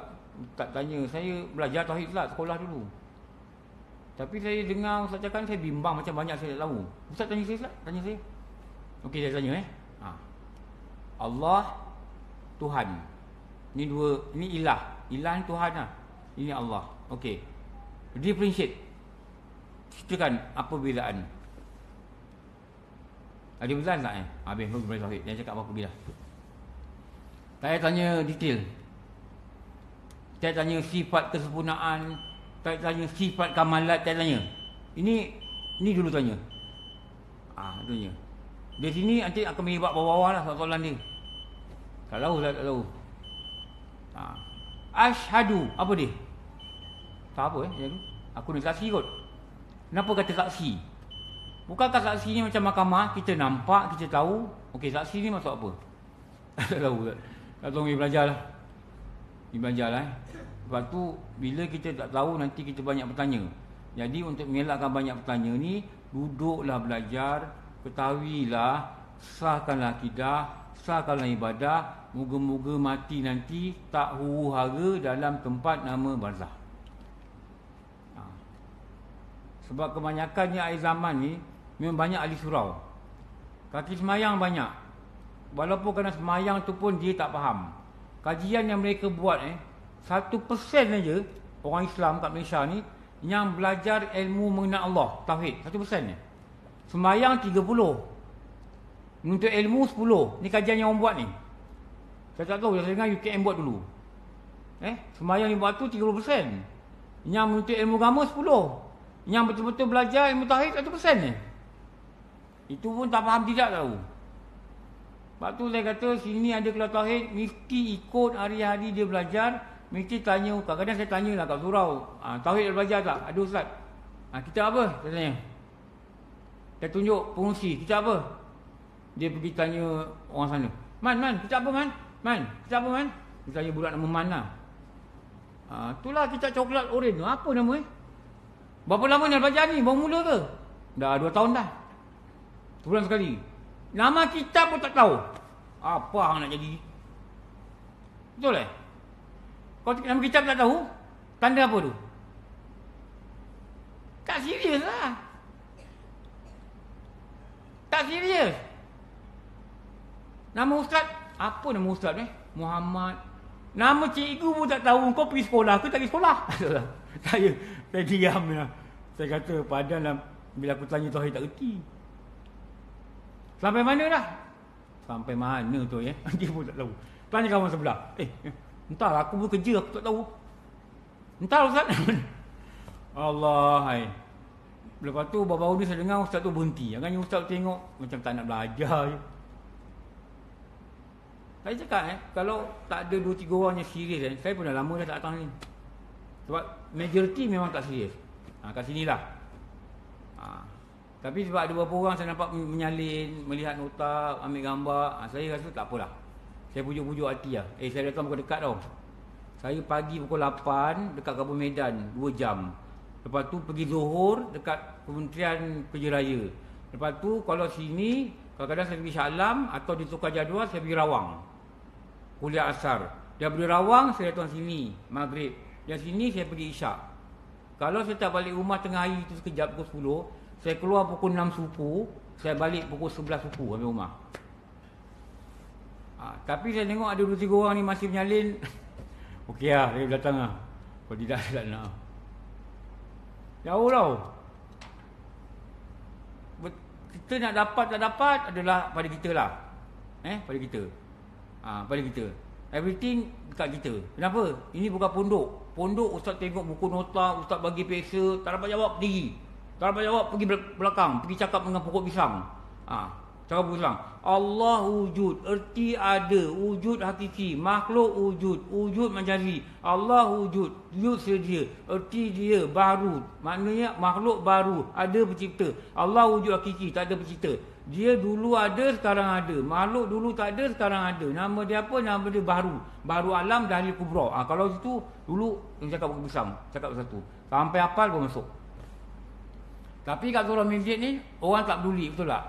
tak tanya. Saya belajar tauhid lah, sekolah dulu. Tapi saya dengar ustaz cakap, saya bimbang macam banyak saya tak tahu. Ustaz tanya saya, tanya saya. Okey, saya tanya Allah Tuhan. Ini dua, ini ilah. Ilah ni Tuhan lah. Ini Allah. Okey. Differentiate. Ceritakan apa bezaan. Ada bezaan tak Habis baru boleh tauhid. Dia cakap apa bila. Saya tanya detail. Saya tanya sifat kesempurnaan. Saya tanya sifat kamalat. Saya tanya. Ini dulu tanya. Tanya. Di sini nanti akan menyebab bawah-bawah lah soalan dia. Tak tahu, saya tak tahu. Asyhadu. Apa dia? Tak apa ya tu. Aku ni saksi kot. Kenapa kata saksi? Bukankah saksi ni macam mahkamah, kita nampak, kita tahu. Okey, saksi ni maksud apa? Tak tahu. Tak tahu, pergi belajar lah. Pergi belajar lah. Lepas tu, bila kita tak tahu, nanti kita banyak bertanya. Jadi untuk mengelakkan banyak bertanya ni, duduklah belajar, ketahuilah, sahkanlah akidah, sahkanlah ibadah. Moga-moga mati nanti tak huru-hara dalam tempat nama barzah. Sebab kebanyakannya akhir zaman ni memang banyak ahli surau. Kaki semayang banyak. Walaupun kerana semayang tu pun dia tak faham. Kajian yang mereka buat 1% saja orang Islam kat Malaysia ni yang belajar ilmu mengenal Allah, tauhid, 1% ni. Semayang 30. Menuntut ilmu 10. Ni kajian yang orang buat ni. Saya tak tahu, saya dengar UKM buat dulu. Semayang ni buat tu 30%. Yang menuntut ilmu agama 10. Yang betul-betul belajar ilmu tauhid 1% ni. Itu pun tak faham tidak tahu. Sebab tu saya kata sini ada kelas tauhid, mesti ikut hari-hari dia belajar, mesti tanya. Kadang-kadang saya tanyalah kat surau, tauhid dah belajar tak? Ada ustaz. Kita apa? Saya tanya. Saya tunjuk pengurusi, kita apa? Dia pergi tanya orang sana. Man, kita apa man? Man, kita apa man? Dia tanya budak nama Man lah. Itulah kita coklat oren tu. Apa nama Berapa lama nak belajar ni? Baru mula ke? Dah 2 tahun dah. Sebulan sekali. Nama kitab pun tak tahu. Apa hang nak jadi? Betul Kau nama kitab tak tahu? Tanda apa tu? Tak serius lah. Tak serius. Nama ustaz? Apa nama ustaz Muhammad. Nama cikgu pun tak tahu. Kau pergi sekolah ke tak pergi sekolah? Saya diam lah. Saya kata padanlah bila aku tanya tauhid tak reti. Sampai mana dah? Sampai mana tu dia pun tak tahu. Tanya kawan sebelah. Entahlah aku pun kerja aku tak tahu. Entah ustaz. Allah hai. Lepas tu baru-baru ni saya dengar ustaz tu berhenti. Agaknya ustaz tengok macam tak nak belajar je. Saya cakap kalau tak ada 2-3 orang yang serius saya pun dah lama dah tak datang ni. Sebab majoriti memang tak serius. Kat sinilah. Tapi sebab ada beberapa orang saya nampak menyalin, melihat nota, ambil gambar, saya rasa tak apalah. Saya pujuk-pujuk hati lah. Saya datang bukan dekat tau. Saya pagi pukul 8 dekat Kampung Medan 2 jam. Lepas tu pergi Zohor dekat Kementerian Kerja Raya. Lepas tu kalau sini kadang-kadang saya pergi Shah Alam atau ditukar jadual saya pergi Rawang. Kuliah asar. Daripada Rawang saya datang sini Maghrib. Dari sini saya pergi Isyak. Kalau saya tak balik rumah tengah hari tu sekejap pukul 10, saya keluar pukul 6 suku, saya balik pukul 11 suku ambil rumah. Tapi saya tengok ada 2-3 orang ni masih menyalin. Okey lah, saya datang lah. Kalau tidak, saya tak nak. Jauh tau. Kita nak dapat tak dapat adalah pada kita lah. Pada kita. Pada kita. Everything dekat kita. Kenapa? Ini bukan pondok. Pondok ustaz tengok buku nota, ustaz bagi peksa, tak dapat jawab pergi. Tak dapat jawab pergi belakang, pergi cakap dengan pokok pisang. Cakap pokok pisang. Allah wujud, erti ada, wujud hakiki, makhluk wujud, wujud majazi. Allah wujud, wujud sedia, erti dia baru. Maknanya makhluk baru, ada pencipta. Allah wujud hakiki, tak ada pencipta. Dia dulu ada, sekarang ada. Makhluk dulu tak ada, sekarang ada. Nama dia apa? Nama dia baru. Baru alam dahil kubra. Kalau itu, dulu yang cakap pokok pisang. Cakap satu. Sampai hafal pun masuk. Tapi kat surau masjid ni, orang tak peduli, betul tak?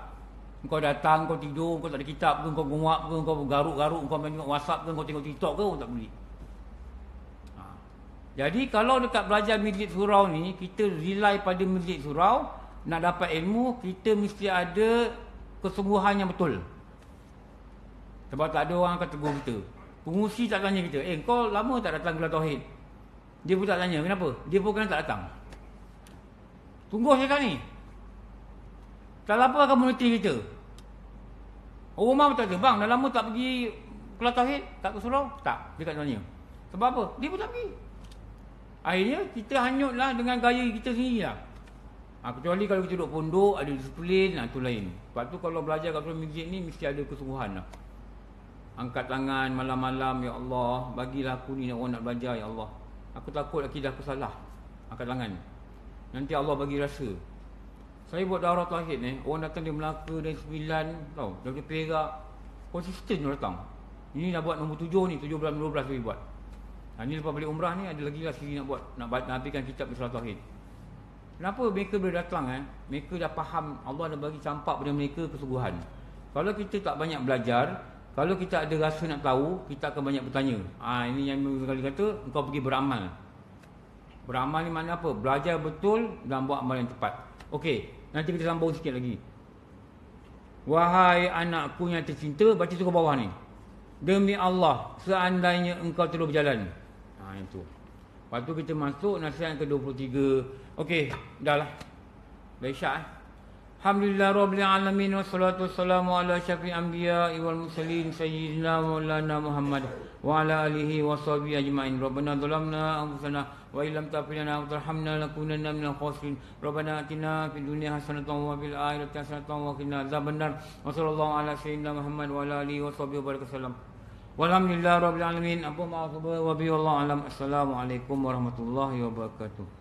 Kau datang, kau tidur, kau tak ada kitab ke, kau nguap ke, kau garuk-garuk, kau main tengok WhatsApp ke, kau tengok TikTok ke, orang tak peduli. Jadi kalau dekat belajar masjid surau ni, kita rely pada masjid surau, nak dapat ilmu, kita mesti ada kesungguhan yang betul. Sebab tak ada orang akan tegur kita. Pengurusi tak tanya kita, kau lama tak datang kelas tauhid? Dia pun tak tanya, kenapa? Dia pun kan tak datang. Tunggu saya kat ni. Tak laporkan komuniti kita. Orang rumah pun tak ada. Bang, dah lama tak pergi kelas tauhid? Tak ke surau? Tak. Dia tak tanya. Sebab apa? Dia pun tak pergi. Akhirnya, kita hanyutlah dengan gaya kita sendiri lah. Kecuali kalau kita duduk pondok, ada disiplin, itu lain. Lepas tu kalau belajar kat surau masjid ni, mesti ada kesungguhan lah. angkat tangan malam-malam, ya Allah, bagilah aku ni orang nak belajar, ya Allah. Aku takut akidah aku salah. Angkat tangan. Nanti Allah bagi rasa. Saya buat daurah tauhid ni, orang datang dari Melaka, dari Sembilan, tahu, dari Perak, konsisten dia datang. Ini dah buat nombor 7 ni, 7 bulan 12 saya buat. Ni lepas balik umrah ni ada lagi lah sini nak buat, nak habiskan kitab Masalah Tauhid. Kenapa mereka boleh datang? Mereka dah faham, Allah dah bagi campak pada mereka kesungguhan. Kalau kita tak banyak belajar, kalau kita ada rasa nak tahu, kita akan banyak bertanya. Ini yang kali kata, engkau pergi beramal. Beramal ni makna apa? Belajar betul dan buat amal yang tepat. Okey, nanti kita sambung sikit lagi. Wahai anakku yang tercinta, baca tu ke bawah ni. Demi Allah, seandainya engkau terus berjalan. Itu. Lepas tu kita masuk nasihat yang ke-23. Okey, dah lah. Dah isyak. Alhamdulillah Rabbil Alamin. Wassalatu wassalamu ala syafi'il anbiya wal mursalin sayyidina maulana Muhammad wa ala alihi wa sahbihi ajma'in. Rabbana zalamna anfusana wa illam taghfir lana wa tarhamna lakunanna minal khasirin. Rabbana atina fid dunya hasanatan wa fil akhirati hasanatan wa qina adzabannar. Wa sallallahu ala sayyidina Muhammad wa ala alihi wa sahbihi wa barakatuh. Walhamdulillah Rabbil Alamin. Apa maaf wa bihi wallahu alam. Assalamualaikum warahmatullahi wabarakatuh.